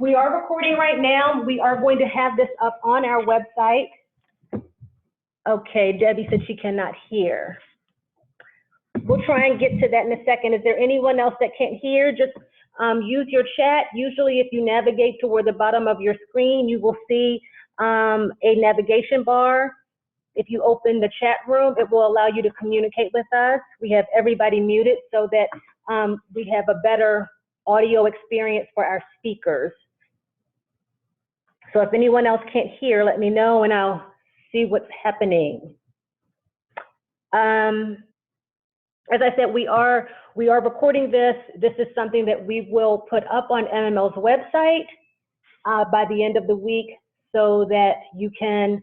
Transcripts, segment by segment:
We are recording right now. We are going to have this up on our website. Okay, Debbie said she cannot hear. We'll try and get to that in a second. Is there anyone else that can't hear? Just use your chat. Usually if you navigate toward the bottom of your screen, you will see a navigation bar. If you open the chat room, it will allow you to communicate with us. We have everybody muted so that we have a better audio experience for our speakers. So if anyone else can't hear, let me know and I'll see what's happening. As I said, we are recording this. This is something that we will put up on MML's website by the end of the week so that you can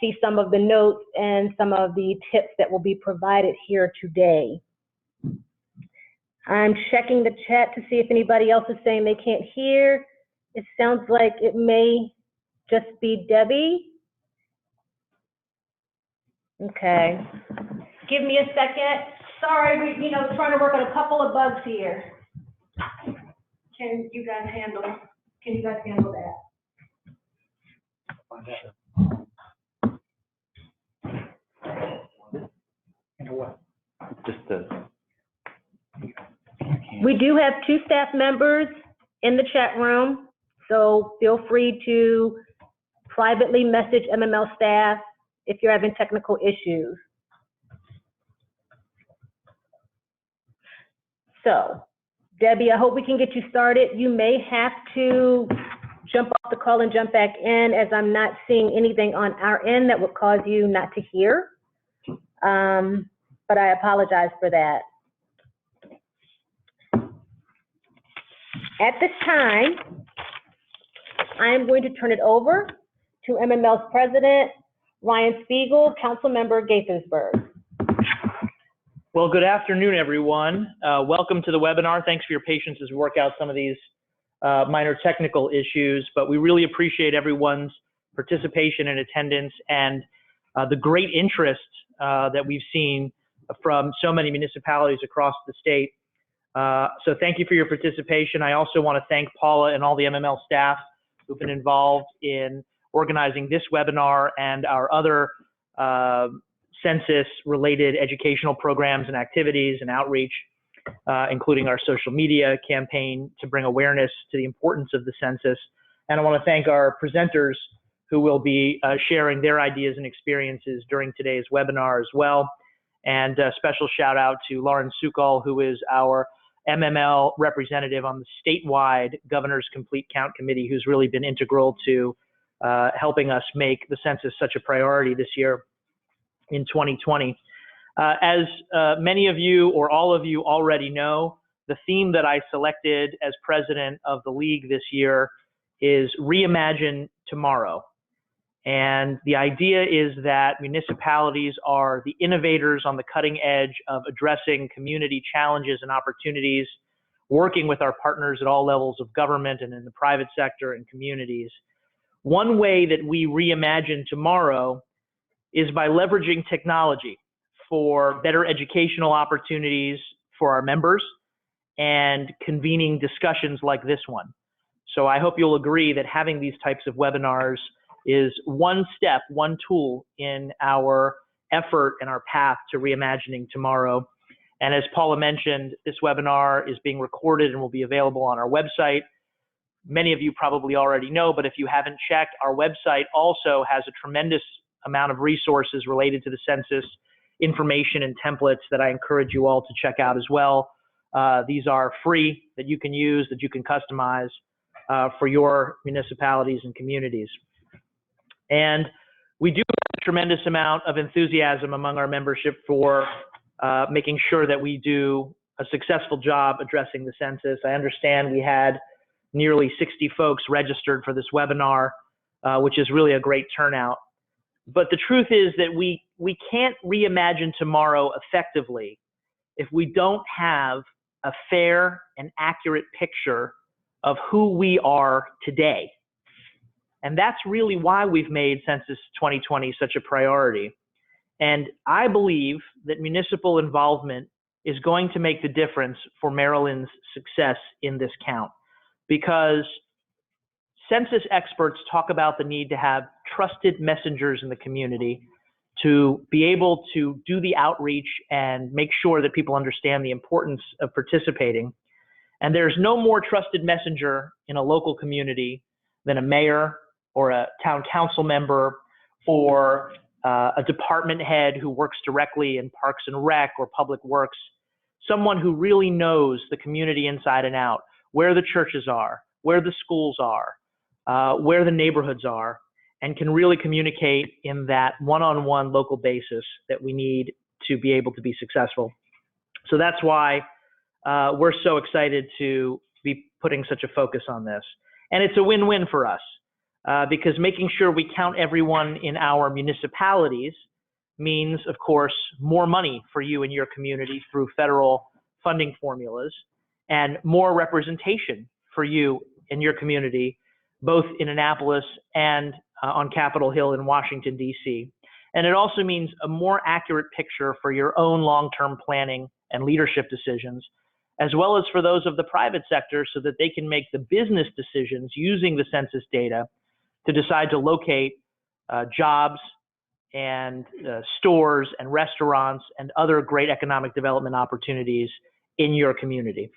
see some of the notes and some of the tips that will be provided here today. I'm checking the chat to see if anybody else is saying they can't hear. It sounds like it may just be Debbie. Okay. Give me a second. Sorry, we trying to work on a couple of bugs here. Can you guys handle that? What? We do have 2 staff members in the chat room, so feel free to privately message MML staff if you're having technical issues. So, Debbie, I hope we can get you started. You may have to jump off the call and jump back in, as I'm not seeing anything on our end that would cause you not to hear. But I apologize for that. At this time, I'm going to turn it over to MML's president, Ryan Spiegel, council member, Gaithersburg. Well, good afternoon, everyone. Welcome to the webinar. Thanks for your patience as we work out some of these minor technical issues, but we really appreciate everyone's participation and attendance and the great interest that we've seen from so many municipalities across the state. So thank you for your participation. I also want to thank Paula and all the MML staff who've been involved in organizing this webinar and our other census-related educational programs and activities and outreach, including our social media campaign to bring awareness to the importance of the census. And I want to thank our presenters who will be sharing their ideas and experiences during today's webinar as well. And a special shout out to Lauren Sukol, who is our MML representative on the statewide Governor's Complete Count Committee, who's really been integral to helping us make the census such a priority this year in 2020. As many of you or all of you already know, the theme that I selected as president of the league this year is Reimagine Tomorrow. And the idea is that municipalities are the innovators on the cutting edge of addressing community challenges and opportunities, working with our partners at all levels of government and in the private sector and communities. One way that we reimagine tomorrow is by leveraging technology for better educational opportunities for our members and convening discussions like this one. So I hope you'll agree that having these types of webinars is one step, one tool in our effort and our path to reimagining tomorrow. And as Paula mentioned, this webinar is being recorded and will be available on our website. Many of you probably already know, but if you haven't checked, our website also has a tremendous amount of resources related to the census, information and templates that I encourage you all to check out as well. These are free, that you can use, that you can customize for your municipalities and communities. And we do have a tremendous amount of enthusiasm among our membership for making sure that we do a successful job addressing the census. I understand we had nearly 60 folks registered for this webinar, which is really a great turnout. But the truth is that we can't reimagine tomorrow effectively if we don't have a fair and accurate picture of who we are today. And that's really why we've made Census 2020 such a priority. And I believe that municipal involvement is going to make the difference for Maryland's success in this count. Because census experts talk about the need to have trusted messengers in the community to be able to do the outreach and make sure that people understand the importance of participating. And there's no more trusted messenger in a local community than a mayor or a town council member or a department head who works directly in Parks and Rec or Public Works, someone who really knows the community inside and out, where the churches are, where the schools are, where the neighborhoods are, and can really communicate in that one-on-one local basis that we need to be able to be successful. So that's why we're so excited to be putting such a focus on this. And it's a win-win for us because making sure we count everyone in our municipalities means, of course, more money for you and your community through federal funding formulas and more representation for you and your community, both in Annapolis and on Capitol Hill in Washington, D.C. And it also means a more accurate picture for your own long-term planning and leadership decisions, as well as for those of the private sector so that they can make the business decisions using the census data to decide to locate jobs and stores and restaurants and other great economic development opportunities in your community.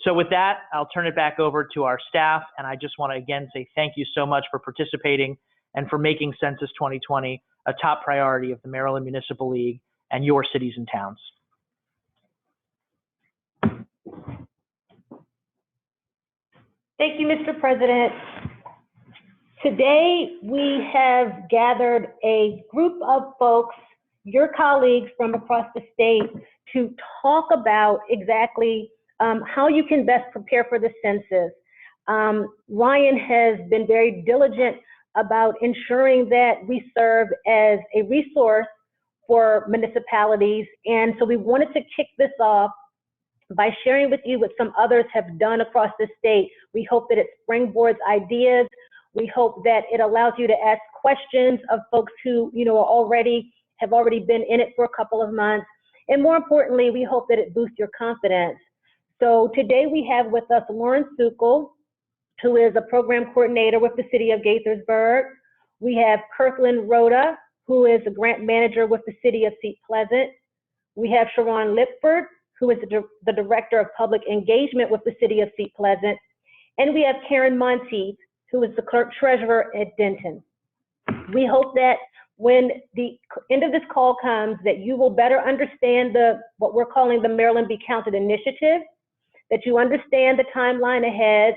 So with that, I'll turn it back over to our staff, and I just want to again say thank you so much for participating and for making Census 2020 a top priority of the Maryland Municipal League and your cities and towns. Thank you, Mr. President. Today, we have gathered a group of folks, your colleagues from across the state, to talk about exactly how you can best prepare for the census. Ryan has been very diligent about ensuring that we serve as a resource for municipalities. And so we wanted to kick this off by sharing with you what some others have done across the state. We hope that it springboards ideas. We hope that it allows you to ask questions of folks who, have already been in it for a couple of months. And more importantly, we hope that it boosts your confidence. So today we have with us Lauren Sukol, who is a program coordinator with the city of Gaithersburg. We have Kirkland Rhoda, who is a grant manager with the city of Seat Pleasant. We have Sharon Lipford, who is the director of public engagement with the city of Seat Pleasant. And we have Karen Monteith, who is the clerk treasurer at Denton. We hope that when the end of this call comes, that you will better understand what we're calling the Maryland Be Counted initiative, that you understand the timeline ahead,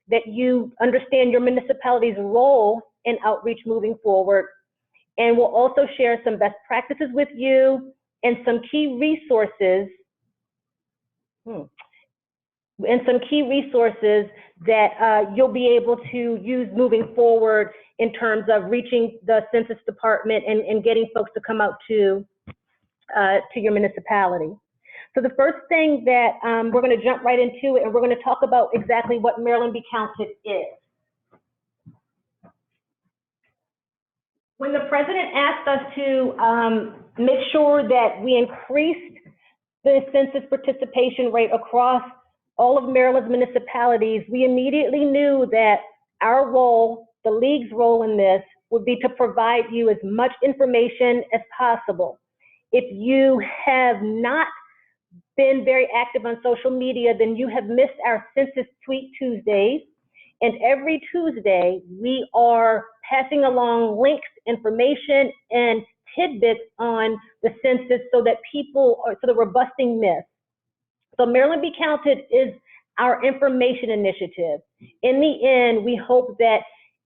that you understand your municipality's role in outreach moving forward. And we'll also share some best practices with you and some key resources that you'll be able to use moving forward in terms of reaching the Census Department and getting folks to come out to your municipality. So the first thing that we're going to jump right into, and we're going to talk about exactly what Maryland Be Counted is. When the president asked us to make sure that we increased the census participation rate across all of Maryland's municipalities, we immediately knew that our role, the league's role in this, would be to provide you as much information as possible. If you have not been very active on social media, then you have missed our Census Tweet Tuesdays. And every Tuesday, we are passing along links, information, and tidbits on the census so that so that we're busting myths. So Maryland Be Counted is our information initiative. In the end, we hope that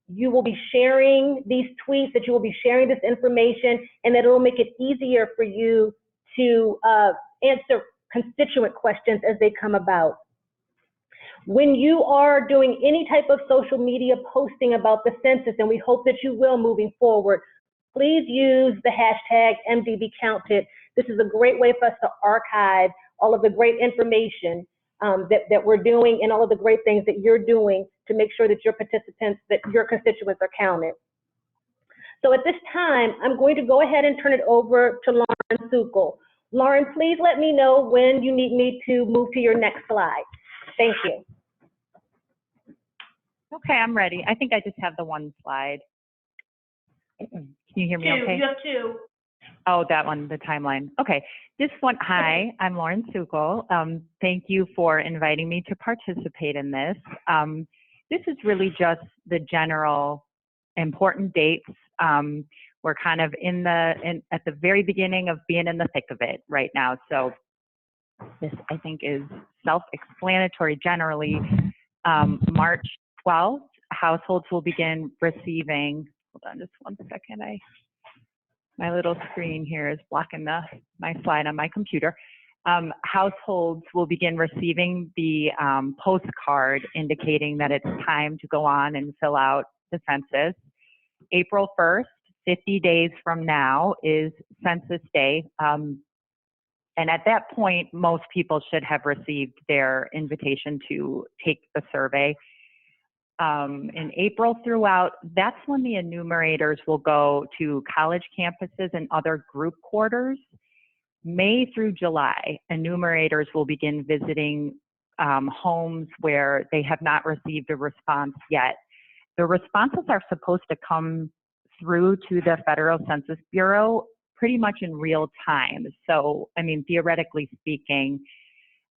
you will be sharing these tweets, that you will be sharing this information, and that it will make it easier for you to answer constituent questions as they come about. When you are doing any type of social media posting about the census, and we hope that you will moving forward, please use the hashtag MDBeCounted. This is a great way for us to archive all of the great information that we're doing and all of the great things that you're doing to make sure that your participants, that your constituents are counted. So at this time, I'm going to go ahead and turn it over to Lauren Sukol. Lauren, please let me know when you need me to move to your next slide. Thank you. Okay, I'm ready. I think I just have the one slide. Can you hear me okay? You have two. Oh, that one, the timeline. Okay, this one, hi, I'm Lauren Sukol. Thank you for inviting me to participate in this. This is really just the general important dates. We're kind of at the very beginning of being in the thick of it right now. So this, I think, is self-explanatory generally. March 12th, households will begin receiving, hold on just one second, my little screen here is blocking my slide on my computer. Households will begin receiving the postcard indicating that it's time to go on and fill out the census. April 1st, 50 days from now, is Census Day. And at that point, most people should have received their invitation to take the survey. In April throughout, that's when the enumerators will go to college campuses and other group quarters. May through July, enumerators will begin visiting homes where they have not received a response yet. The responses are supposed to come through to the Federal Census Bureau pretty much in real time. So, I mean, theoretically speaking,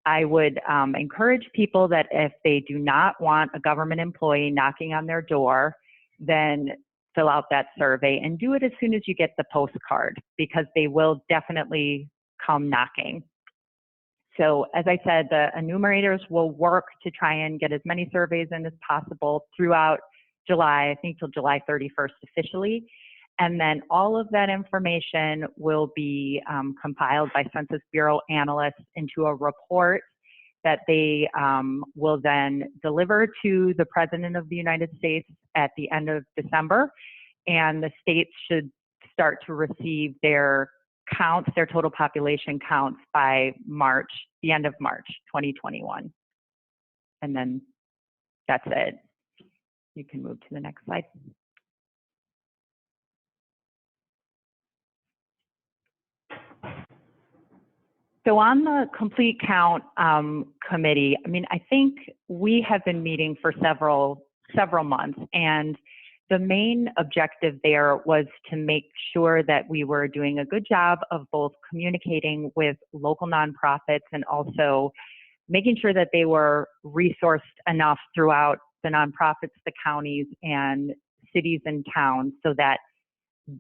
I would encourage people that if they do not want a government employee knocking on their door, then fill out that survey and do it as soon as you get the postcard, because they will definitely come knocking. So as I said, the enumerators will work to try and get as many surveys in as possible throughout July, I think till July 31st officially. And then all of that information will be compiled by Census Bureau analysts into a report that they will then deliver to the President of the United States at the end of December. And the states should start to receive their counts, their total population counts, by March, the end of March 2021. And then that's it. You can move to the next slide. So on the Complete Count committee, I mean, I think we have been meeting for several months, and the main objective there was to make sure that we were doing a good job of both communicating with local nonprofits and also making sure that they were resourced enough throughout the nonprofits, the counties, and cities and towns so that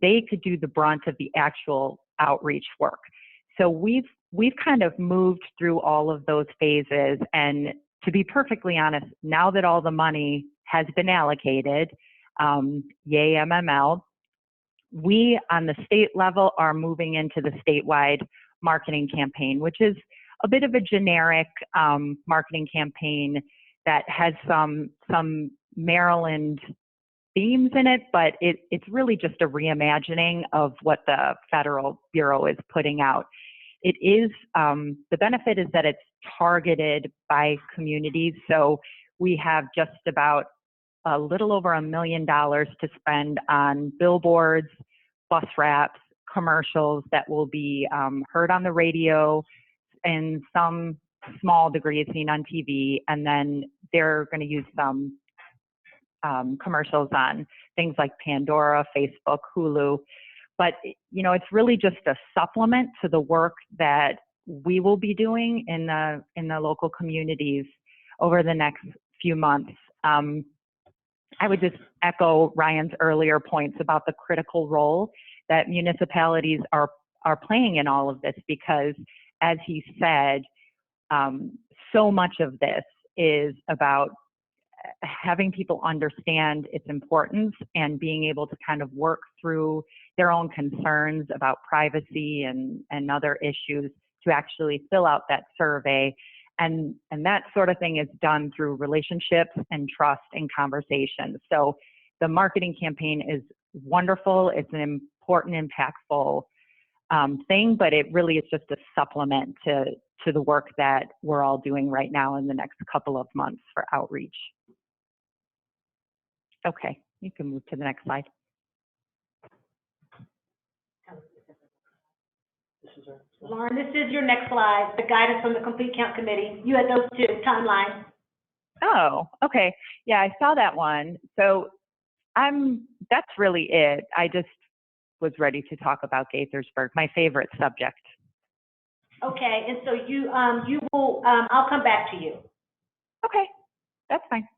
they could do the brunt of the actual outreach work. So we've kind of moved through all of those phases, and to be perfectly honest, now that all the money has been allocated, yay MML, we on the state level are moving into the statewide marketing campaign, which is a bit of a generic marketing campaign that has some Maryland themes in it, but it's really just a reimagining of what the Federal Bureau is putting out. It is, the benefit is that it's targeted by communities. So we have just about a little over $1 million to spend on billboards, bus wraps, commercials that will be heard on the radio, and some small degree seen on TV. And then they're going to use some commercials on things like Pandora, Facebook, Hulu. But, you know, it's really just a supplement to the work that we will be doing in the local communities over the next few months. I would just echo Ryan's earlier points about the critical role that municipalities are playing in all of this, because, as he said, so much of this is about having people understand its importance and being able to kind of work through their own concerns about privacy and other issues to actually fill out that survey. And that sort of thing is done through relationships and trust and conversations. So the marketing campaign is wonderful. It's an important, impactful thing, but it really is just a supplement to the work that we're all doing right now in the next couple of months for outreach. Okay, you can move to the next slide. Lauren, this is your next slide, the guidance from the Complete Count Committee. You had those two, timeline. Oh, okay. Yeah, I saw that one. So that's really it. I just was ready to talk about Gaithersburg, my favorite subject. Okay, and so you will, I'll come back to you. Okay, that's fine.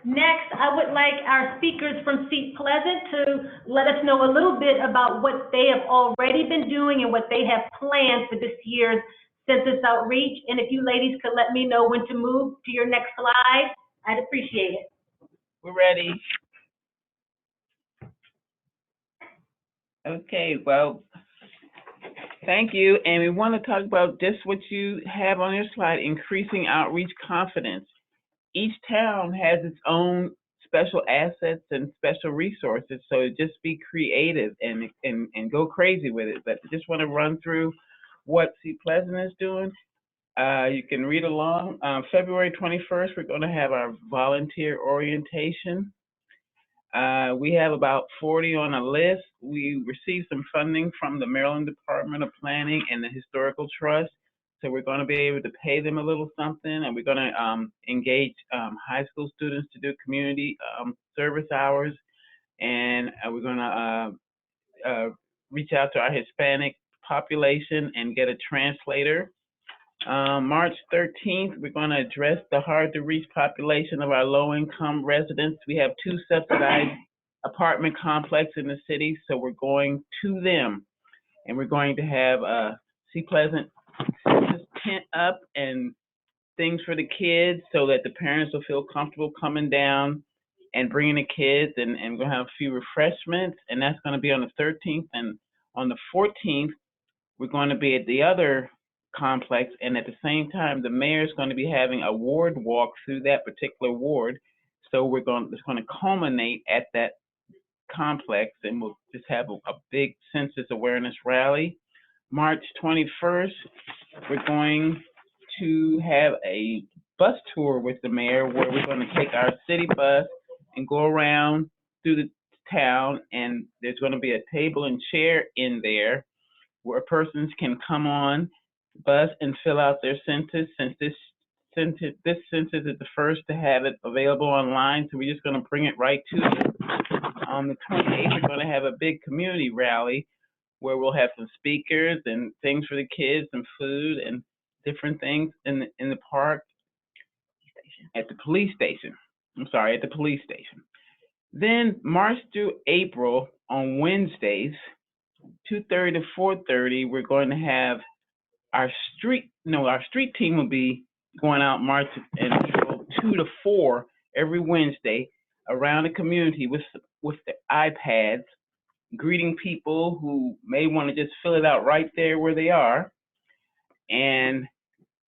Next, I would like our speakers from Seat Pleasant to let us know a little bit about what they have already been doing and what they have planned for this year's census outreach. And if you ladies could let me know when to move to your next slide, I'd appreciate it. We're ready. Okay, well, thank you. And we want to talk about just what you have on your slide, increasing outreach confidence. Each town has its own special assets and special resources, so just be creative and go crazy with it. But I just want to run through what Seat Pleasant is doing. You can read along. February 21st, we're going to have our volunteer orientation. We have about 40 on a list. We received some funding from the Maryland Department of Planning and the Historical Trust. So we're going to be able to pay them a little something, and we're going to engage high school students to do community service hours. And we're going to reach out to our Hispanic population and get a translator. March 13th, we're going to address the hard-to-reach population of our low-income residents. We have 2 subsidized apartment complexes in the city, so we're going to them. And we're going to have a Seat Pleasant census tent up and things for the kids so that the parents will feel comfortable coming down and bringing the kids. And we're going to have a few refreshments, and that's going to be on the 13th. And on the 14th, we're going to be at the other complex, and at the same time, the mayor is going to be having a ward walk through that particular ward. So it's going to culminate at that complex, and we'll just have a big census awareness rally. March 21st, we're going to have a bus tour with the mayor where we're going to take our city bus and go around through the town, and there's going to be a table and chair in there where persons can come on bus and fill out their census. Since this census is the first to have it available online, so we're just going to bring it right to you. On the 28th, we're going to have a big community rally where we'll have some speakers and things for the kids and food and different things in the park at the police station. At the police station. Then March through April on Wednesdays, 2:30 to 4:30, we're going to have our street team will be going out March and April 2 to 4 every Wednesday around the community with the iPads, greeting people who may want to just fill it out right there where they are. And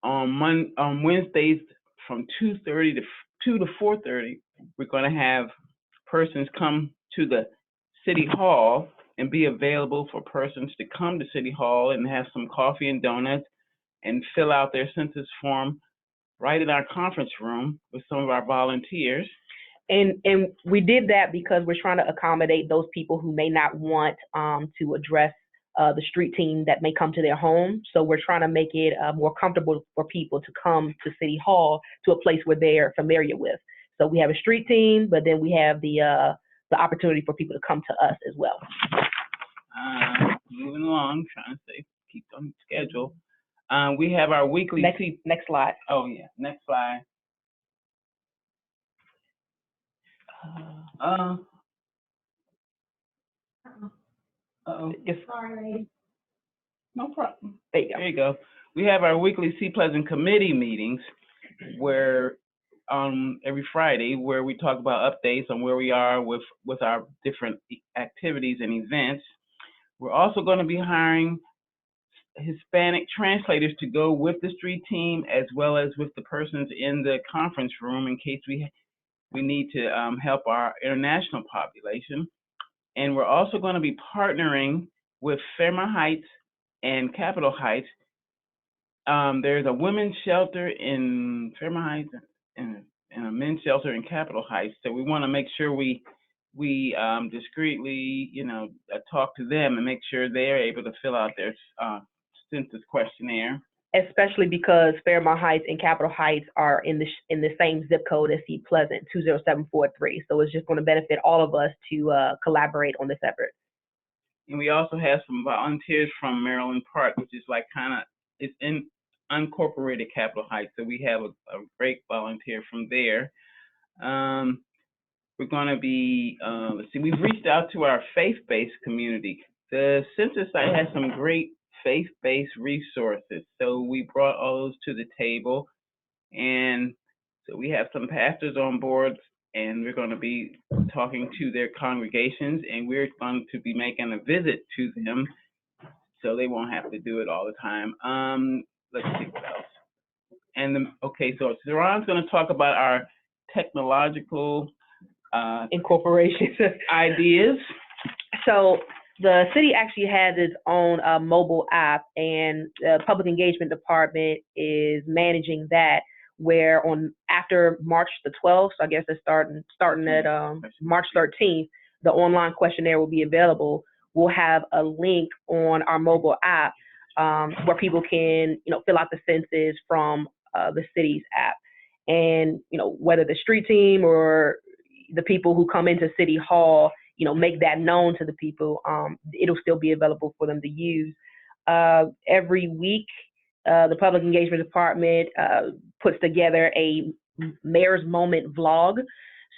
on Wednesdays from 2:30 to 2 to 4:30, we're going to have persons come to the City Hall and be available for persons to come to City Hall and have some coffee and donuts and fill out their census form right in our conference room with some of our volunteers. And we did that because we're trying to accommodate those people who may not want to address the street team that may come to their home. So we're trying to make it more comfortable for people to come to City Hall, to a place where they're familiar with. So we have a street team, but then we have the opportunity for people to come to us as well. Moving along, trying to keep on schedule. We have our weekly. Next slide. Oh yeah, next slide. Sorry. No problem. There you go. There you go. We have our weekly Seat Pleasant committee meetings where every Friday, where we talk about updates on where we are with our different activities and events. We're also going to be hiring Hispanic translators to go with the street team as well as with the persons in the conference room in case we need to help our international population. And we're also going to be partnering with Fairmont Heights and Capitol Heights. There's a women's shelter in Fairmont Heights and a men's shelter in Capitol Heights. So we want to make sure we discreetly, talk to them and make sure they're able to fill out their census questionnaire. especially because Fairmont Heights and Capitol Heights are in the same zip code as East Pleasant, 20743. So it's just going to benefit all of us to collaborate on this effort. And we also have some volunteers from Maryland Park, which is like it's in unincorporated Capitol Heights. So we have a great volunteer from there. We're going to be, let's see, we've reached out to our faith-based community. The census site has some great faith-based resources. So we brought all those to the table. And so we have some pastors on board, and we're going to be talking to their congregations, and we're going to be making a visit to them so they won't have to do it all the time. Let's see what else. And okay, so Saron's going to talk about our technological Incorporation ideas. So the city actually has its own mobile app, and the public engagement department is managing that. Where after March the 12th, so I guess it's starting at March 13th, the online questionnaire will be available. We'll have a link on our mobile app where people can, fill out the census from the city's app, and whether the street team or the people who come into City Hall, make that known to the people. It'll still be available for them to use. Every week, the Public Engagement Department puts together a Mayor's Moment vlog.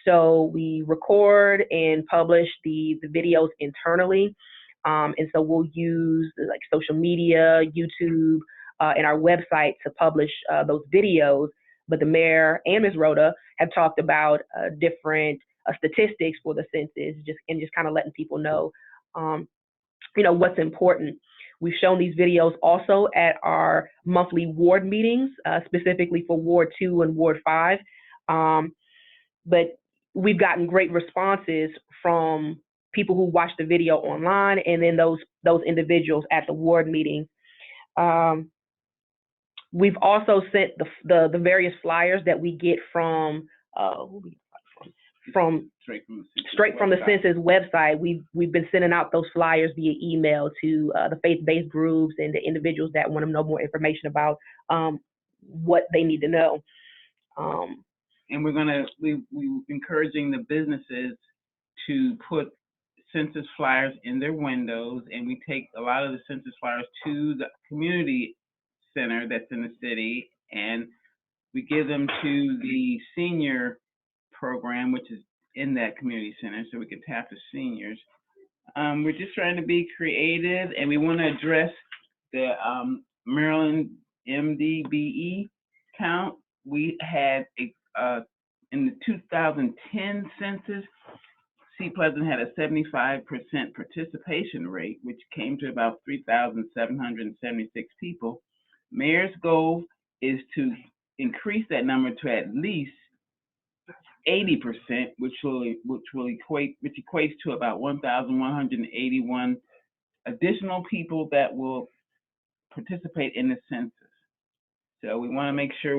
So we record and publish the videos internally. And so we'll use like social media, YouTube, and our website to publish those videos. But the mayor and Ms. Rhoda have talked about different statistics for the census, just kind of letting people know, what's important. We've shown these videos also at our monthly ward meetings, specifically for Ward 2 and Ward 5. But we've gotten great responses from people who watch the video online, and then those individuals at the ward meetings. We've also sent the various flyers that we get from straight from the census website. We've been sending out those flyers via email to the faith-based groups and the individuals that want to know more information about what they need to know. And we're encouraging the businesses to put census flyers in their windows, and we take a lot of the census flyers to the community center that's in the city, and we give them to the senior program, which is in that community center, so we can tap the seniors. We're just trying to be creative, and we want to address the Maryland MDBE count. We had in the 2010 census, East Pleasant had a 75% participation rate, which came to about 3,776 people. Mayor's goal is to increase that number to at least 80%, which equates to about 1,181 additional people that will participate in the census. So we want to make sure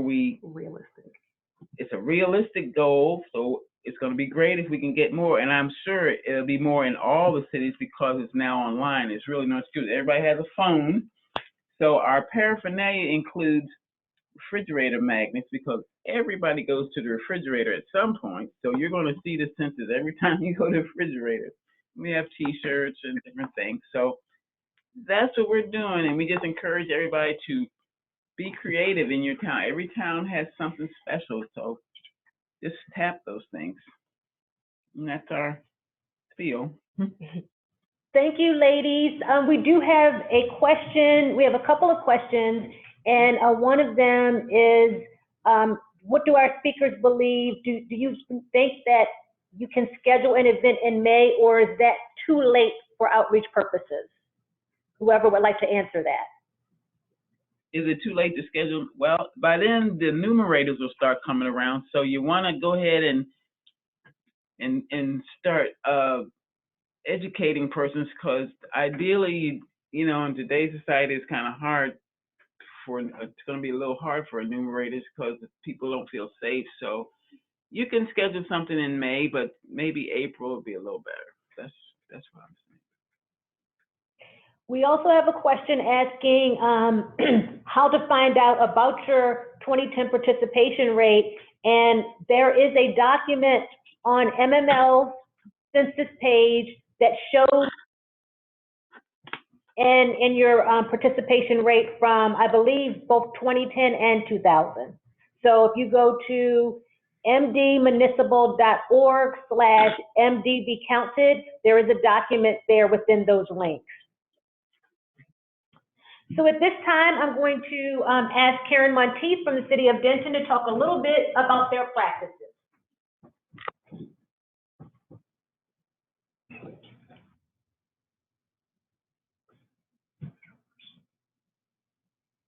it's a realistic goal. So it's going to be great if we can get more, and I'm sure it'll be more in all the cities because it's now online. It's really no excuse. Everybody has a phone. So our paraphernalia includes refrigerator magnets because everybody goes to the refrigerator at some point. So you're going to see the census every time you go to the refrigerator. We have T-shirts and different things. So that's what we're doing, and we just encourage everybody to be creative in your town. Every town has something special, so just tap those things. And that's our spiel. Thank you, ladies. We do have a question. We have a couple of questions, and one of them is, what do our speakers believe? Do you think that you can schedule an event in May, or is that too late for outreach purposes? Whoever would like to answer that. Is it too late to schedule? Well, by then the enumerators will start coming around, so you want to go ahead and start educating persons, because ideally, in today's society, it's kind of hard it's going to be a little hard for enumerators because people don't feel safe. So you can schedule something in May, but maybe April would be a little better. That's what I'm saying. We also have a question asking how to find out about your 2010 participation rate. And there is a document on MML's census page that shows in your participation rate from, I believe, both 2010 and 2000. So if you go to mdmunicipal.org/mdbecounted, there is a document there within those links. So at this time, I'm going to ask Karen Monteith from the City of Denton to talk a little bit about their practices.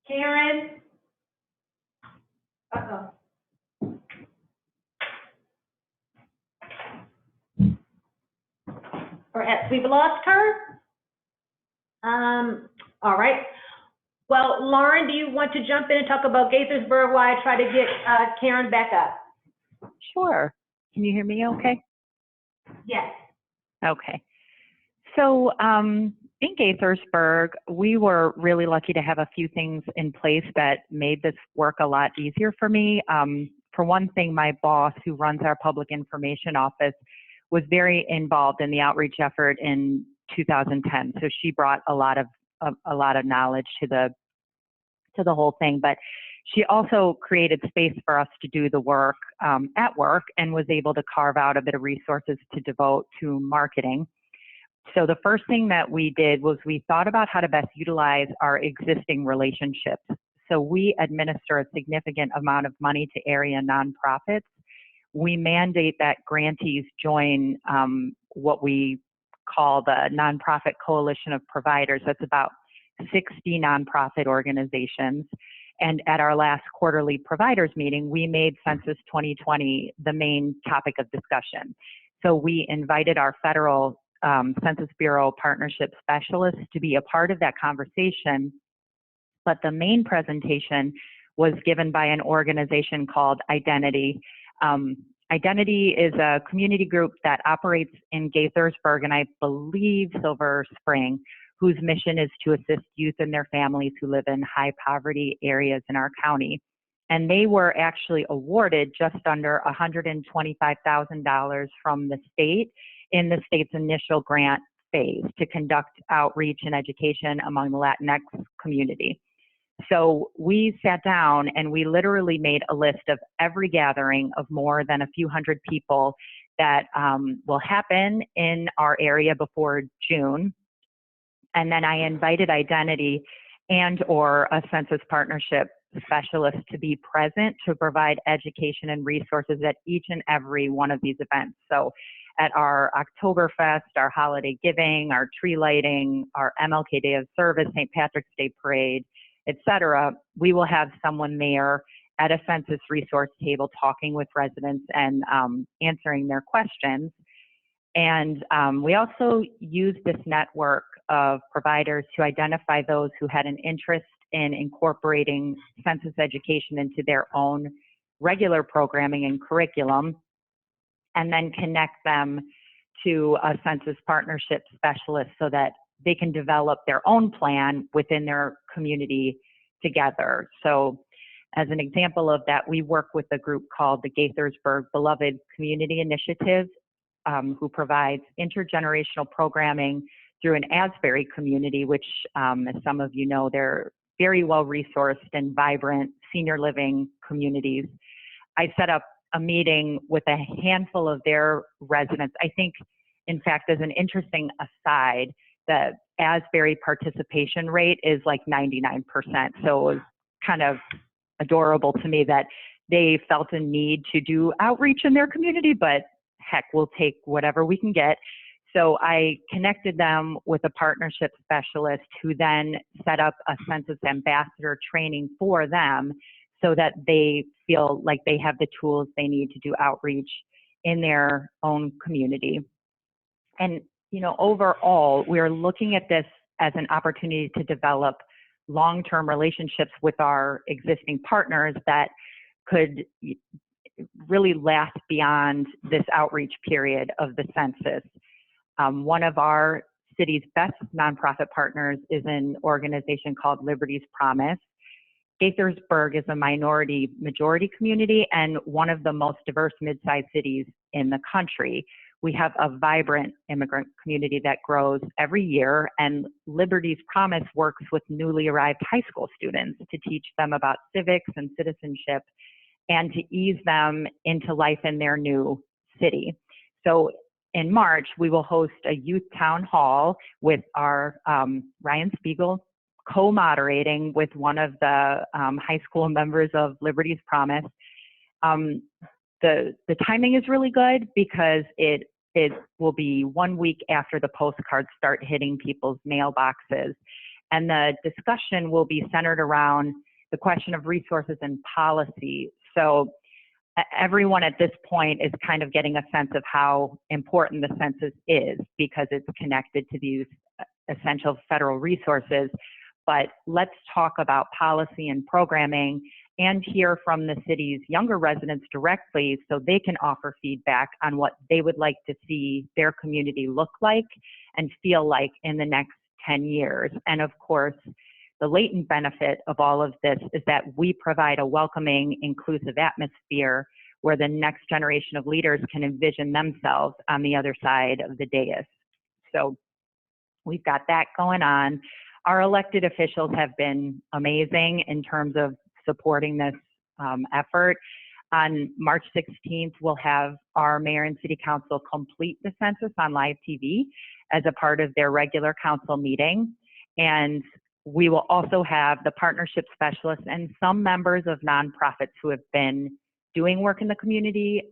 Karen? Uh-oh. Perhaps we've lost her? All right. Well, Lauren, do you want to jump in and talk about Gaithersburg while I try to get Karen back up? Sure. Can you hear me okay? Yes. Okay. So in Gaithersburg, we were really lucky to have a few things in place that made this work a lot easier for me. For one thing, my boss, who runs our public information office, was very involved in the outreach effort in 2010. So she brought a lot of knowledge to the whole thing. But she also created space for us to do the work at work and was able to carve out a bit of resources to devote to marketing. So the first thing that we did was we thought about how to best utilize our existing relationships. So we administer a significant amount of money to area nonprofits. We mandate that grantees join what we call the Nonprofit Coalition of Providers. That's about 60 nonprofit organizations. And at our last quarterly providers meeting, we made Census 2020 the main topic of discussion. So we invited our federal Census Bureau partnership specialists to be a part of that conversation. But the main presentation was given by an organization called Identity. Identity is a community group that operates in Gaithersburg and I believe Silver Spring, whose mission is to assist youth and their families who live in high poverty areas in our county. And they were actually awarded just under $125,000 from the state in the state's initial grant phase to conduct outreach and education among the Latinx community. So we sat down and we literally made a list of every gathering of more than a few hundred people that will happen in our area before June. And then I invited Identity and/or a census partnership specialist to be present to provide education and resources at each and every one of these events. So at our Oktoberfest, our holiday giving, our tree lighting, our MLK Day of Service, St. Patrick's Day Parade, etc., we will have someone there at a census resource table talking with residents and answering their questions. And we also use this network of providers to identify those who had an interest in incorporating census education into their own regular programming and curriculum, and then connect them to a census partnership specialist so that they can develop their own plan within their community together. So as an example of that, we work with a group called the Gaithersburg Beloved Community Initiative, who provides intergenerational programming through an Asbury community, which, as some of you know, they're very well resourced and vibrant senior living communities. I set up a meeting with a handful of their residents. I think, in fact, as an interesting aside, the Asbury participation rate is like 99%. So it was kind of adorable to me that they felt a need to do outreach in their community, but heck, we'll take whatever we can get. So I connected them with a partnership specialist who then set up a census ambassador training for them so that they feel like they have the tools they need to do outreach in their own community. And, you know, overall, we're looking at this as an opportunity to develop long-term relationships with our existing partners that could really last beyond this outreach period of the census. One of our city's best nonprofit partners is an organization called Liberty's Promise. Gaithersburg is a minority-majority community and one of the most diverse mid-sized cities in the country. We have a vibrant immigrant community that grows every year, and Liberty's Promise works with newly arrived high school students to teach them about civics and citizenship and to ease them into life in their new city. So in March, we will host a youth town hall with our Ryan Spiegel co-moderating with one of the high school members of Liberty's Promise. The timing is really good because it will be 1 week after the postcards start hitting people's mailboxes. And the discussion will be centered around the question of resources and policy. So everyone at this point is kind of getting a sense of how important the census is because it's connected to these essential federal resources. But let's talk about policy and programming and hear from the city's younger residents directly so they can offer feedback on what they would like to see their community look like and feel like in the next 10 years. And of course, the latent benefit of all of this is that we provide a welcoming, inclusive atmosphere where the next generation of leaders can envision themselves on the other side of the dais. So we've got that going on. Our elected officials have been amazing in terms of supporting this effort. On March 16th, we'll have our mayor and city council complete the census on live TV as a part of their regular council meeting. And we will also have the partnership specialists and some members of nonprofits who have been doing work in the community,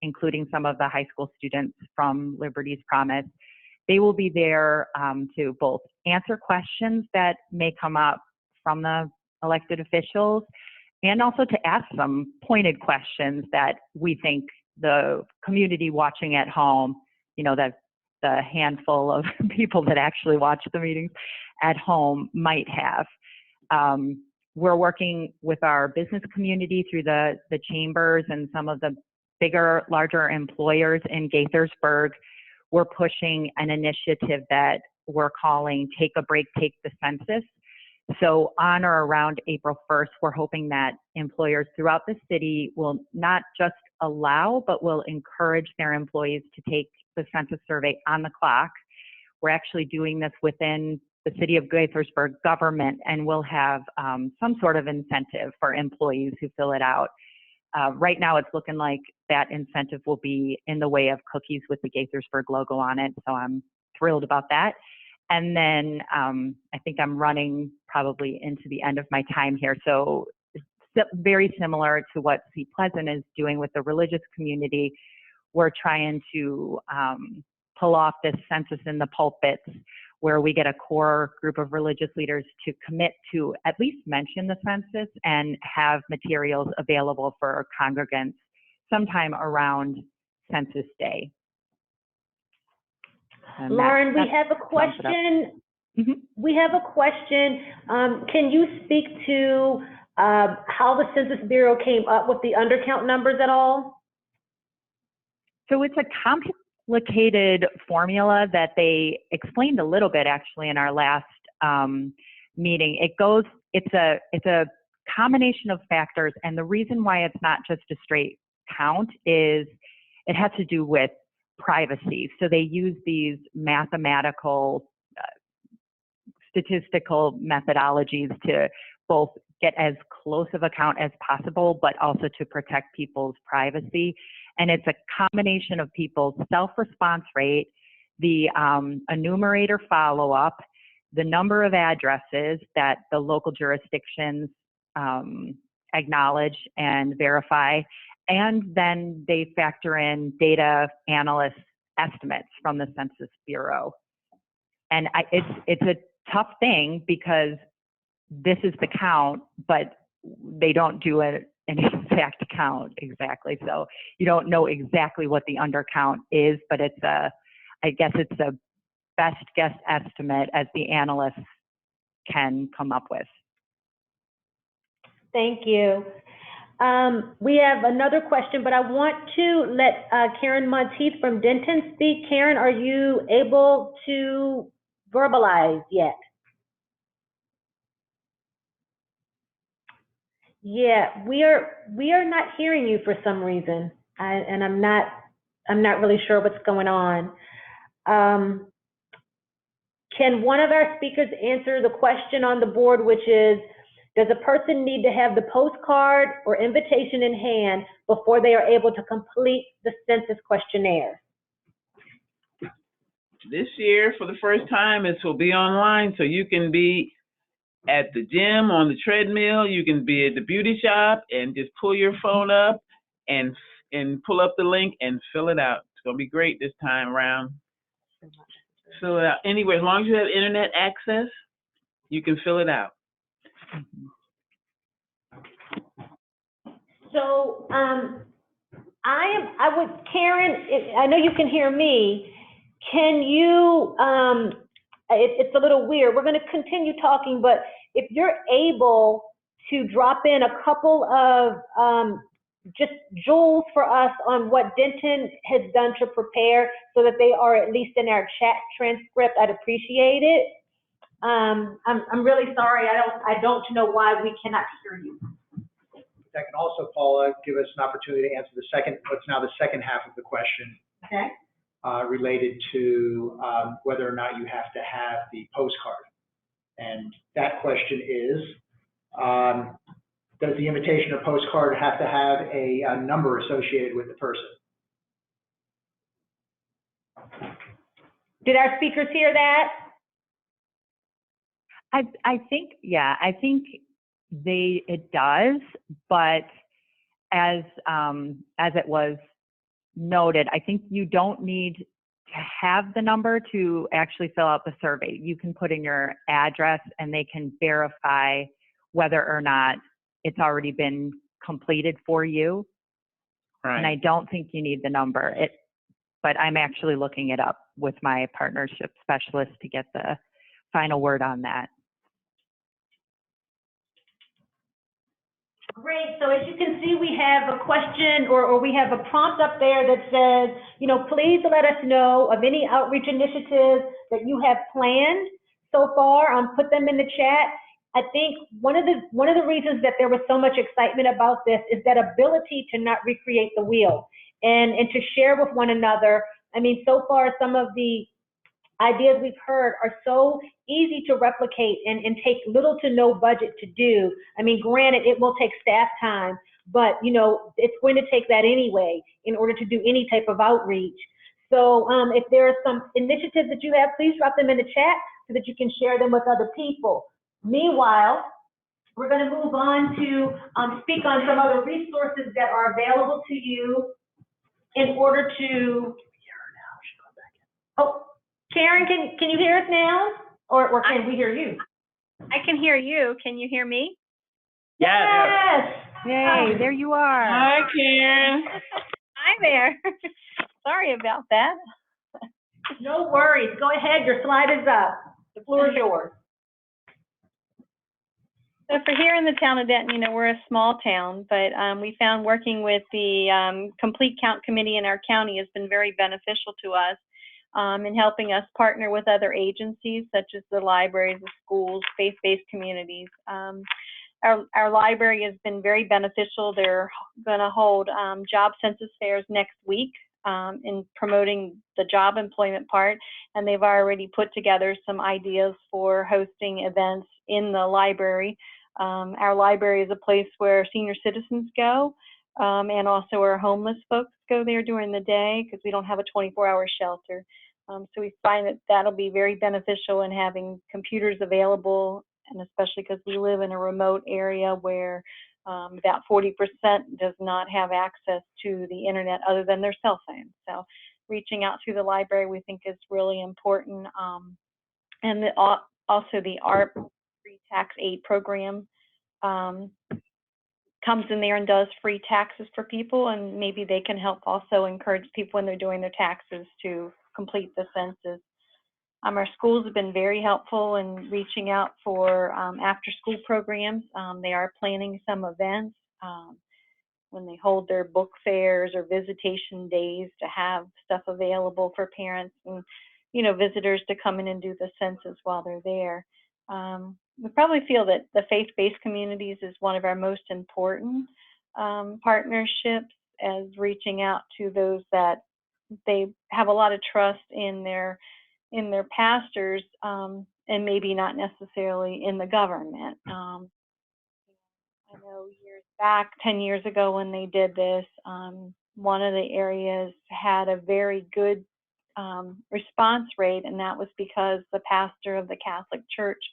including some of the high school students from Liberty's Promise. They will be there to both answer questions that may come up from the elected officials and also to ask some pointed questions that we think the community watching at home, you know, that the handful of people that actually watch the meetings at home might have. We're working with our business community through the chambers and some of the bigger, larger employers in Gaithersburg. We're pushing an initiative that we're calling Take a Break, Take the Census. So on or around April 1st, we're hoping that employers throughout the city will not just allow, but will encourage their employees to take the census survey on the clock. We're actually doing this within the city of Gaithersburg government, and we'll have some sort of incentive for employees who fill it out. Right now, it's looking like that incentive will be in the way of cookies with the Gaithersburg logo on it, so I'm thrilled about that. And then I think I'm running probably into the end of my time here, so very similar to what Seat Pleasant is doing with the religious community. We're trying to pull off this census in the pulpits where we get a core group of religious leaders to commit to at least mention the census and have materials available for congregants sometime around Census Day. And Lauren, we have a question. Mm-hmm. We have a question. Can you speak to how the Census Bureau came up with the undercount numbers at all? So it's a complicated formula that they explained a little bit actually in our last meeting. It's a combination of factors, and the reason why it's not just a straight count is it has to do with privacy. So they use these mathematical, statistical methodologies to both get as close of a count as possible, but also to protect people's privacy. And it's a combination of people's self-response rate, the enumerator follow-up, the number of addresses that the local jurisdictions acknowledge and verify, and then they factor in data analyst estimates from the Census Bureau. And it's a tough thing because this is the count, but they don't do an exact count exactly. So you don't know exactly what the undercount is, but I guess it's a best guess estimate as the analysts can come up with. Thank you. We have another question, but I want to let Karen Monteith from Denton speak. Karen, are you able to verbalized yet? Yeah, we are not hearing you for some reason, and I'm not really sure what's going on. Can one of our speakers answer the question on the board, which is, does a person need to have the postcard or invitation in hand before they are able to complete the census questionnaire? This year, for the first time, it will be online, so you can be at the gym, on the treadmill, you can be at the beauty shop, and just pull your phone up and pull up the link and fill it out. It's gonna be great this time around. Fill it out anywhere, as long as you have internet access, you can fill it out. So, Karen, I know you can hear me. Can you, it's a little weird. We're going to continue talking, but if you're able to drop in a couple of just jewels for us on what Denton has done to prepare so that they are at least in our chat transcript, I'd appreciate it. I'm really sorry. I don't know why we cannot hear you. That can also, Paula, give us an opportunity to answer what's now the second half of the question. Okay. Related to whether or not you have to have the postcard. And that question is, does the invitation or postcard have to have a number associated with the person? Did our speakers hear that? I think, yeah, I think it does, but as it was noted, I think you don't need to have the number to actually fill out the survey. You can put in your address and they can verify whether or not it's already been completed for you. Right. And I don't think you need the number. But I'm actually looking it up with my partnership specialist to get the final word on that. Great. So as you can see, we have a question or we have a prompt up there that says, please let us know of any outreach initiatives that you have planned so far. Put them in the chat. I think one of the reasons that there was so much excitement about this is that ability to not recreate the wheel and to share with one another. I mean, so far some of the ideas we've heard are so easy to replicate and take little to no budget to do. I mean, granted, it will take staff time, but it's going to take that anyway in order to do any type of outreach. So if there are some initiatives that you have, please drop them in the chat so that you can share them with other people. Meanwhile, we're going to move on to speak on some other resources that are available to you in order to. Oh, Karen, can you hear us now? Or can we hear you? I can hear you. Can you hear me? Yes. Yay, there you are. Hi, Karen. Hi there. Sorry about that. No worries. Go ahead. Your slide is up. The floor is yours. So for here in the town of Denton, we're a small town, but we found working with the Complete Count Committee in our county has been very beneficial to us in helping us partner with other agencies such as the libraries, the schools, faith-based communities. Our library has been very beneficial. They're going to hold job census fairs next week in promoting the job employment part, and they've already put together some ideas for hosting events in the library. Our library is a place where senior citizens go, and also our homeless folks go there during the day because we don't have a 24-hour shelter. So we find that that'll be very beneficial in having computers available, and especially because we live in a remote area where about 40% does not have access to the internet other than their cell phone. So reaching out through the library we think is really important. And also the ARP free tax aid program comes in there and does free taxes for people, and maybe they can help also encourage people when they're doing their taxes to complete the census. Our schools have been very helpful in reaching out for after-school programs. They are planning some events when they hold their book fairs or visitation days to have stuff available for parents. And visitors to come in and do the census while they're there. We probably feel that the faith-based communities is one of our most important partnerships, as reaching out to those that they have a lot of trust in their pastors, and maybe not necessarily in the government. I know years back, 10 years ago when they did this, one of the areas had a very good response rate, and that was because the pastor of the Catholic Church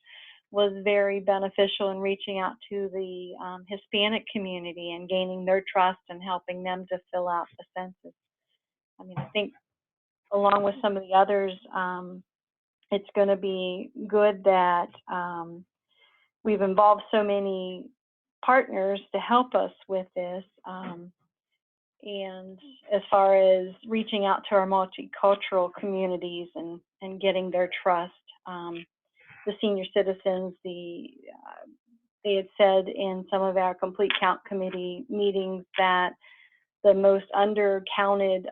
was very beneficial in reaching out to the Hispanic community and gaining their trust and helping them to fill out the census. I mean, I think along with some of the others, it's going to be good that we've involved so many partners to help us with this. And as far as reaching out to our multicultural communities and getting their trust, the senior citizens, they had said in some of our complete count committee meetings that the most undercounted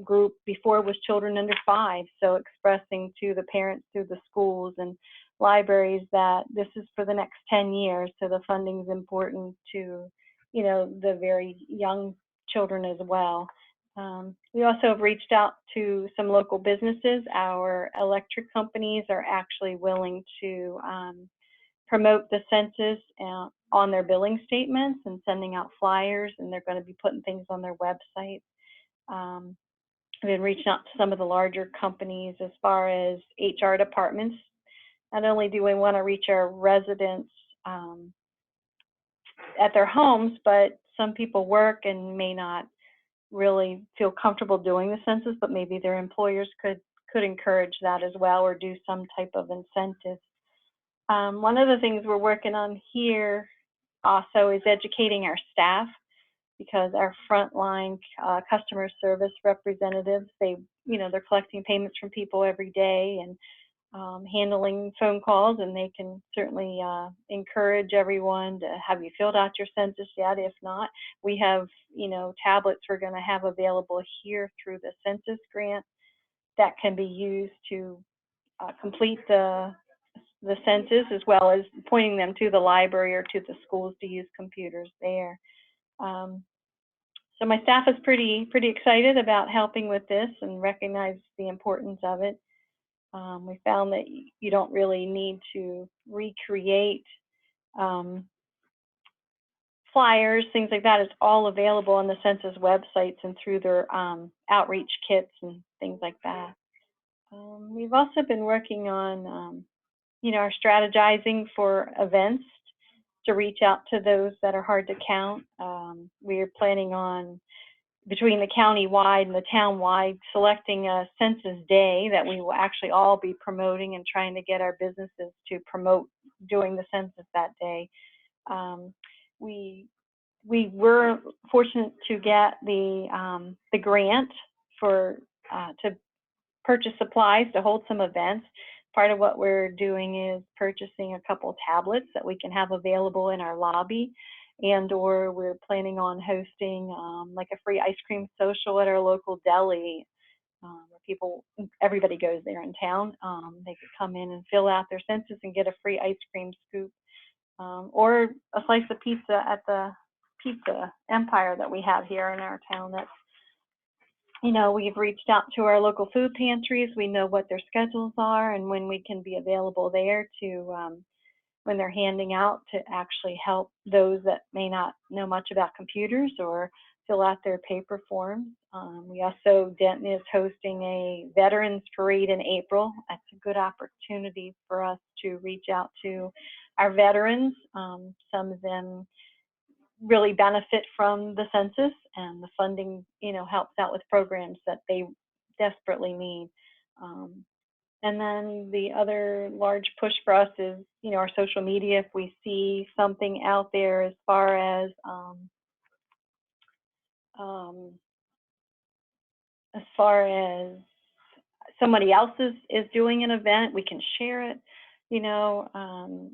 group before was children under 5. So expressing to the parents through the schools and libraries that this is for the next 10 years. So the funding is important to, the very young children as well. We also have reached out to some local businesses. Our electric companies are actually willing to promote the census on their billing statements and sending out flyers, and they're going to be putting things on their website. We've been reaching out to some of the larger companies as far as HR departments. Not only do we want to reach our residents at their homes, but some people work and may not really feel comfortable doing the census, but maybe their employers could encourage that as well, or do some type of incentive. One of the things we're working on here also is educating our staff, because our frontline customer service representatives, they're collecting payments from people every day and handling phone calls, and they can certainly encourage everyone to, have you filled out your census yet? If not, we have, tablets we're going to have available here through the census grant that can be used to complete the census, as well as pointing them to the library or to the schools to use computers there. So my staff is pretty excited about helping with this and recognize the importance of it. We found that you don't really need to recreate flyers, things like that. It's all available on the census websites and through their outreach kits and things like that. We've also been working on, our strategizing for events to reach out to those that are hard to count. We're planning on, between the county-wide and the town-wide, selecting a census day that we will actually all be promoting and trying to get our businesses to promote doing the census that day. We were fortunate to get the grant for to purchase supplies to hold some events. Part of what we're doing is purchasing a couple tablets that we can have available in our lobby, and/or we're planning on hosting like a free ice cream social at our local deli, where everybody goes there in town. They could come in and fill out their census and get a free ice cream scoop, or a slice of pizza at the Pizza Empire that we have here in our town. That's, we've reached out to our local food pantries. We know what their schedules are and when we can be available there to, when they're handing out, to actually help those that may not know much about computers or fill out their paper forms. We also, Denton is hosting a Veterans Parade in April. That's a good opportunity for us to reach out to our veterans. Some of them really benefit from the census, and the funding, helps out with programs that they desperately need. And then the other large push for us is, our social media. If we see something out there as far as somebody else is doing an event, we can share it,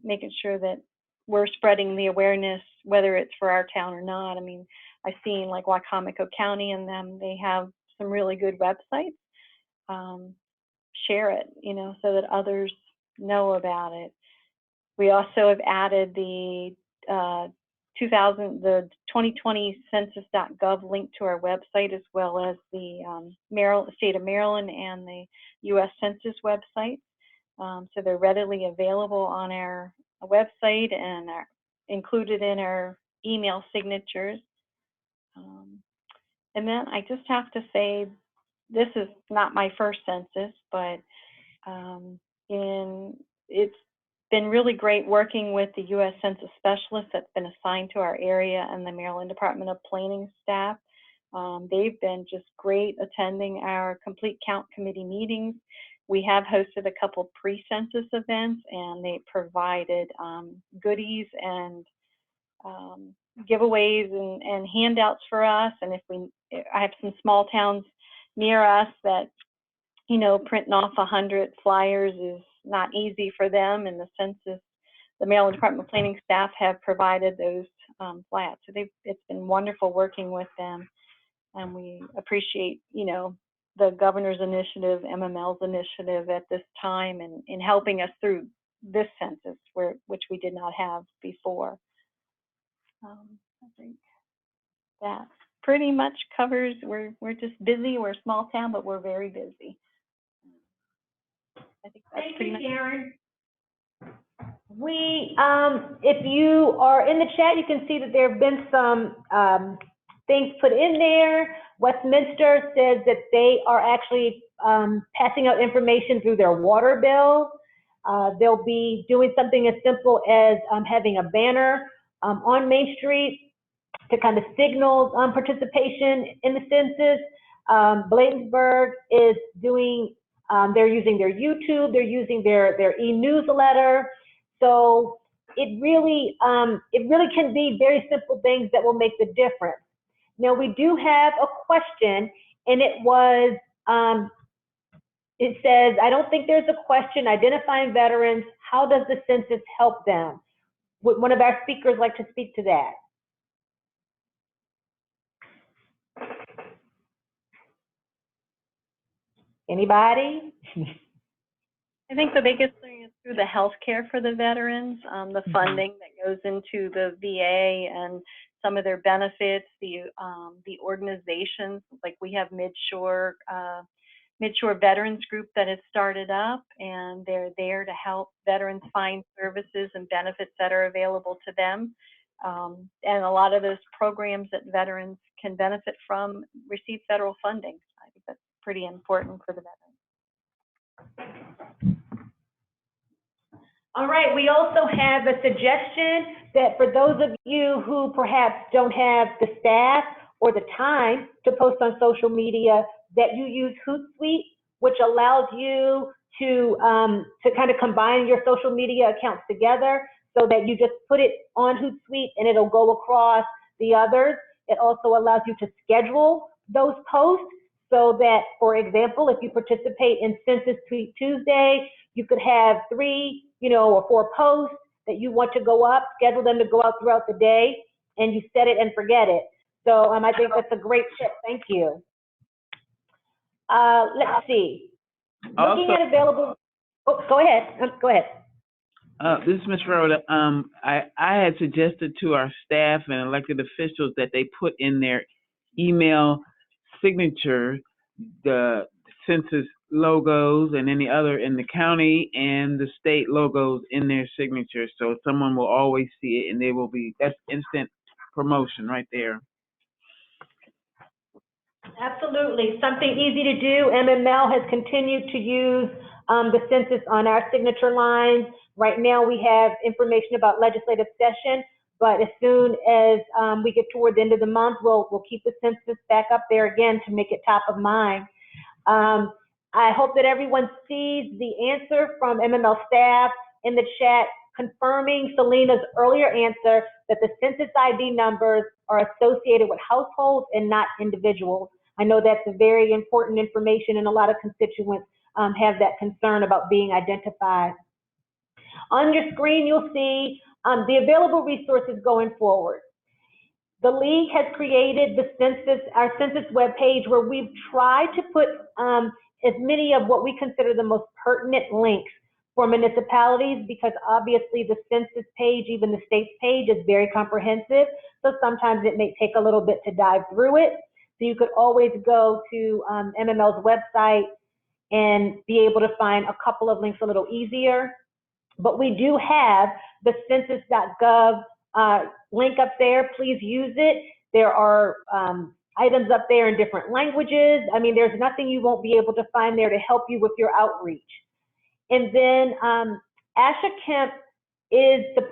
making sure that we're spreading the awareness, whether it's for our town or not. I mean, I've seen like Wycomico County and them, they have some really good websites. share it, so that others know about it. We also have added the 2020 census.gov link to our website, as well as the state of Maryland and the U.S. Census website. So they're readily available on our website and are included in our email signatures. And then I just have to say, this is not my first census, but it's been really great working with the U.S. Census specialist that's been assigned to our area and the Maryland Department of Planning staff. They've been just great attending our Complete Count Committee meetings. We have hosted a couple pre-census events, and they provided goodies and giveaways and handouts for us. And I have some small towns near us that, printing off 100 flyers is not easy for them, and the Maryland Department of Planning staff have provided those flyouts. So it's been wonderful working with them, and we appreciate, the governor's initiative, MML's initiative at this time, and in helping us through this census, which we did not have before. I think that pretty much covers. We're just busy. We're a small town, but we're very busy. I think that's pretty much. Karen. If you are in the chat, you can see that there have been some things put in there. Westminster says that they are actually passing out information through their water bill. They'll be doing something as simple as having a banner on Main Street to kind of signal participation in the census. Bladensburg is doing, they're using their YouTube, they're using their e-newsletter. So it really can be very simple things that will make the difference. Now, we do have a question, and it says, I don't think there's a question. Identifying veterans, how does the census help them? Would one of our speakers like to speak to that? Anybody? I think the biggest thing is through the health care for the veterans, the funding that goes into the VA and some of their benefits, the organizations, like we have Midshore Veterans Group that has started up, and they're there to help veterans find services and benefits that are available to them. And a lot of those programs that veterans can benefit from receive federal funding. I think that's pretty important for the veterans. All right, we also have a suggestion that for those of you who perhaps don't have the staff or the time to post on social media, that you use Hootsuite, which allows you to kind of combine your social media accounts together, so that you just put it on Hootsuite and it'll go across the others. It also allows you to schedule those posts, so that, for example, if you participate in Census Tweet Tuesday, you could have 3, or 4 posts that you want to go up, schedule them to go out throughout the day, and you set it and forget it. So I think that's a great tip. Thank you. Let's see. Looking at available. Oh, go ahead. Go ahead. This is Ms. Rhoda. I had suggested to our staff and elected officials that they put in their email signature the census logos and any other in the county and the state logos in their signature, so someone will always see it, and they will be, that's instant promotion right there. Absolutely, something easy to do. MML has continued to use the census on our signature lines. Right now we have information about legislative session, but as soon as we get toward the end of the month, we'll keep the census back up there again to make it top of mind. I hope that everyone sees the answer from MML staff in the chat, confirming Selena's earlier answer that the census ID numbers are associated with households and not individuals. I know that's a very important information, and a lot of constituents have that concern about being identified. On your screen, you'll see the available resources going forward. The League has created the census, our census webpage, where we've tried to put as many of what we consider the most pertinent links for municipalities, because obviously the census page, even the state's page, is very comprehensive. So sometimes it may take a little bit to dive through it. So you could always go to MML's website and be able to find a couple of links a little easier. But we do have the census.gov link up there. Please use it. There are items up there in different languages. I mean, there's nothing you won't be able to find there to help you with your outreach. And then Asha Kemp is the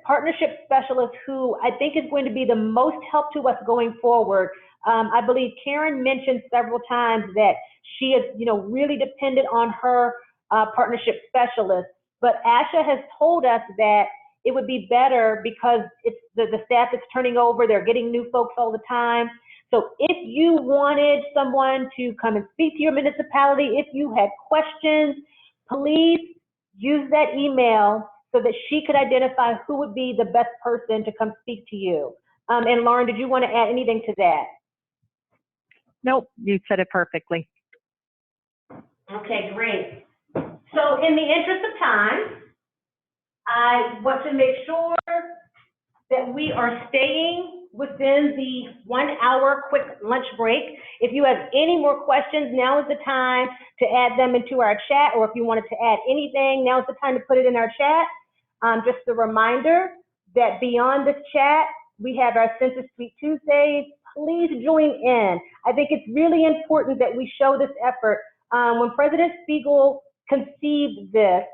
partnership specialist who I think is going to be the most help to us going forward. I believe Karen mentioned several times that she is, really dependent on her partnership specialist. But Asha has told us that it would be better because it's the staff is turning over. They're getting new folks all the time. So if you wanted someone to come and speak to your municipality, if you had questions, please use that email so that she could identify who would be the best person to come speak to you. And Lauren, did you want to add anything to that? Nope, you said it perfectly. Okay, great. So in the interest of time, I want to make sure that we are staying within the 1 hour quick lunch break. If you have any more questions, now is the time to add them into our chat, or if you wanted to add anything, now is the time to put it in our chat. Just a reminder that beyond this chat, we have our Census Tweet Tuesdays. Please join in. I think it's really important that we show this effort. When President Spiegel conceived this,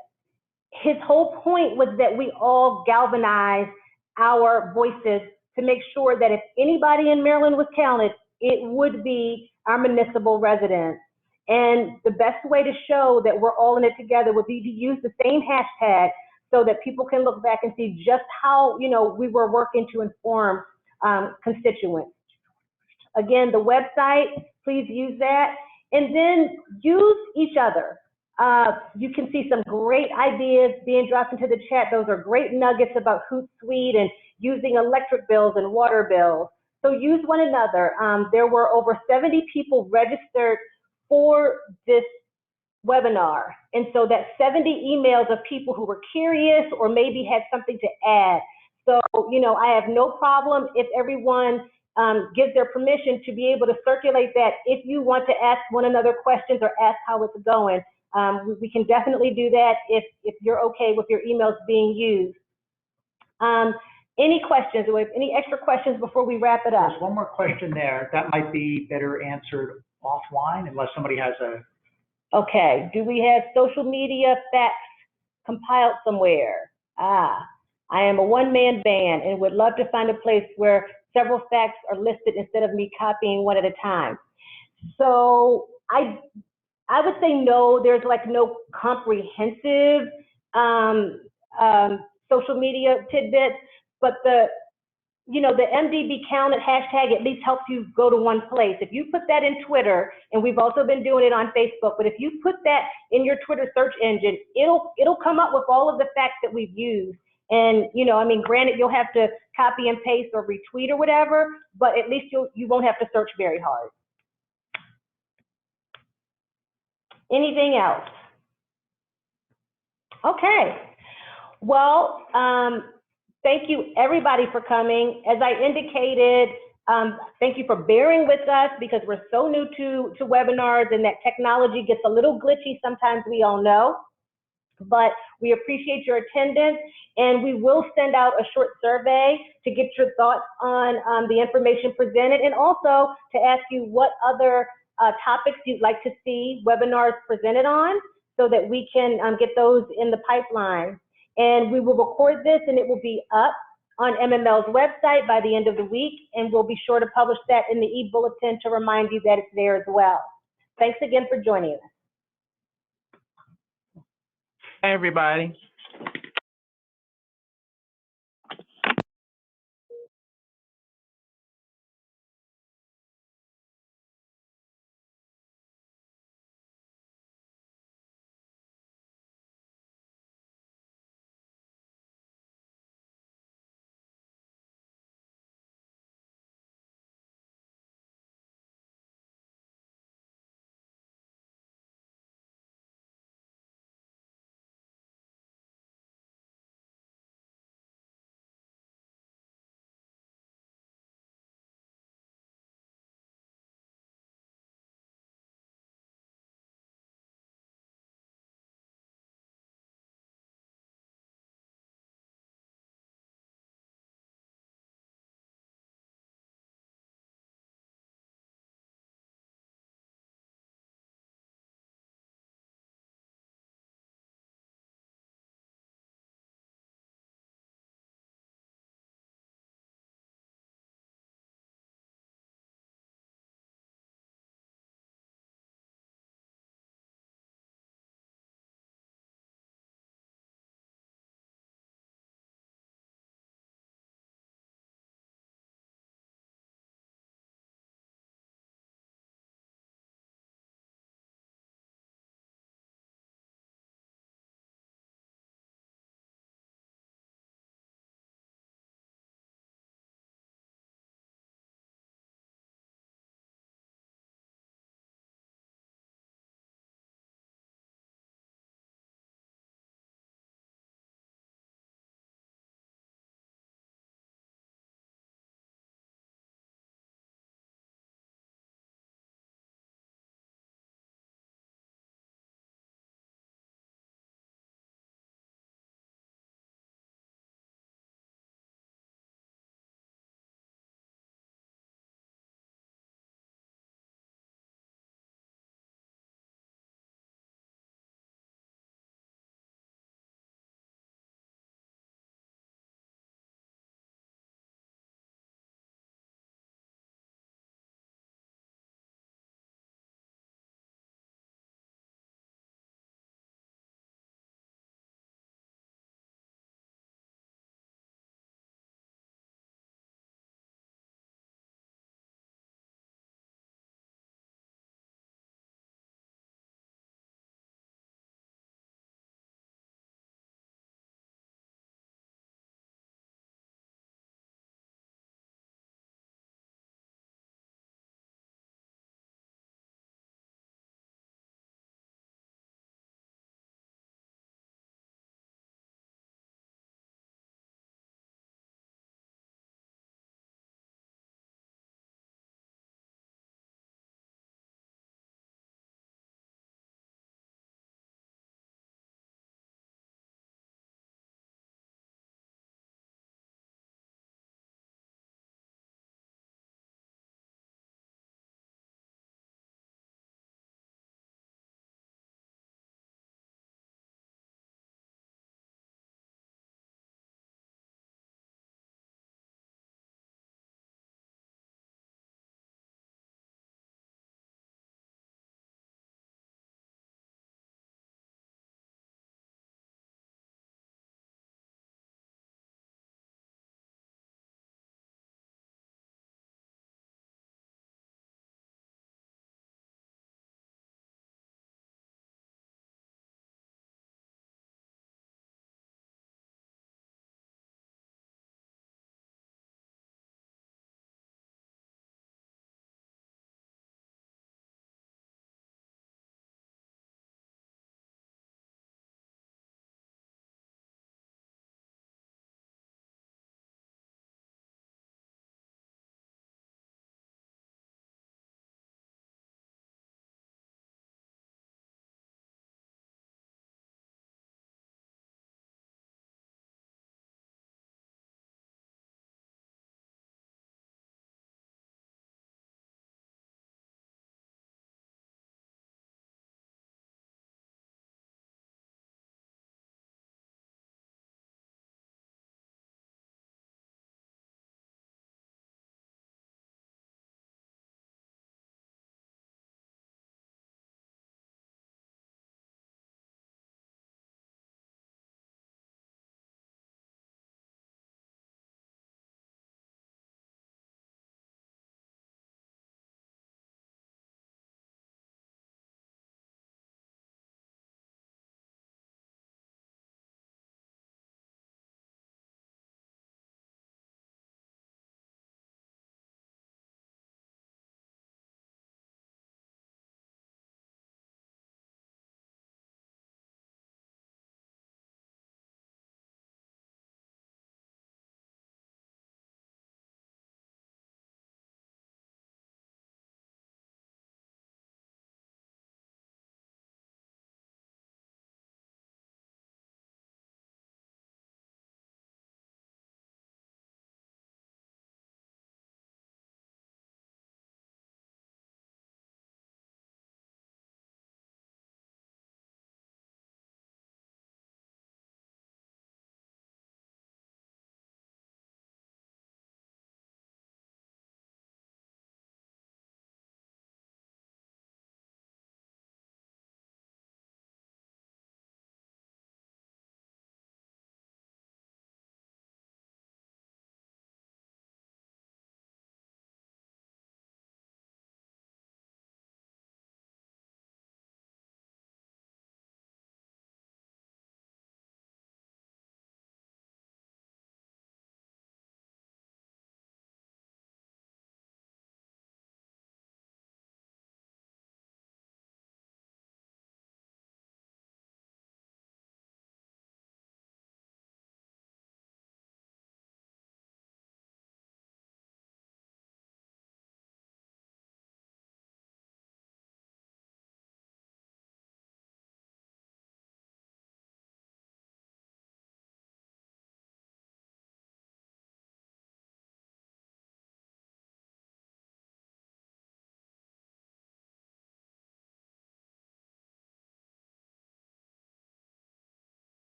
his whole point was that we all galvanize our voices to make sure that if anybody in Maryland was counted, it would be our municipal residents. And the best way to show that we're all in it together would be to use the same hashtag so that people can look back and see just how, we were working to inform constituents. Again, the website, please use that. And then use each other. You can see some great ideas being dropped into the chat. Those are great nuggets about Hootsuite and using electric bills and water bills. So use one another. There were over 70 people registered for this webinar. And so that's 70 emails of people who were curious or maybe had something to add. So, I have no problem if everyone gives their permission to be able to circulate that. If you want to ask one another questions or ask how it's going, we can definitely do that if you're okay with your emails being used. Any questions, or any extra questions before we wrap it up? There's one more question there. That might be better answered offline unless somebody has a... Okay, do we have social media facts compiled somewhere? I am a one-man band and would love to find a place where several facts are listed instead of me copying one at a time. So I would say no, there's no comprehensive social media tidbits, but the MDB counted hashtag at least helps you go to one place. If you put that in Twitter, and we've also been doing it on Facebook, but if you put that in your Twitter search engine, it'll come up with all of the facts that we've used. And, granted, you'll have to copy and paste or retweet or whatever, but at least you won't have to search very hard. Anything else? Okay. Well, thank you everybody for coming. As I indicated, thank you for bearing with us because we're so new to webinars and that technology gets a little glitchy sometimes, we all know. But we appreciate your attendance, and we will send out a short survey to get your thoughts on the information presented, and also to ask you what other topics you'd like to see webinars presented on so that we can get those in the pipeline. And we will record this, and it will be up on MML's website by the end of the week, and we'll be sure to publish that in the e-bulletin to remind you that it's there as well. Thanks again for joining us. Hi, everybody.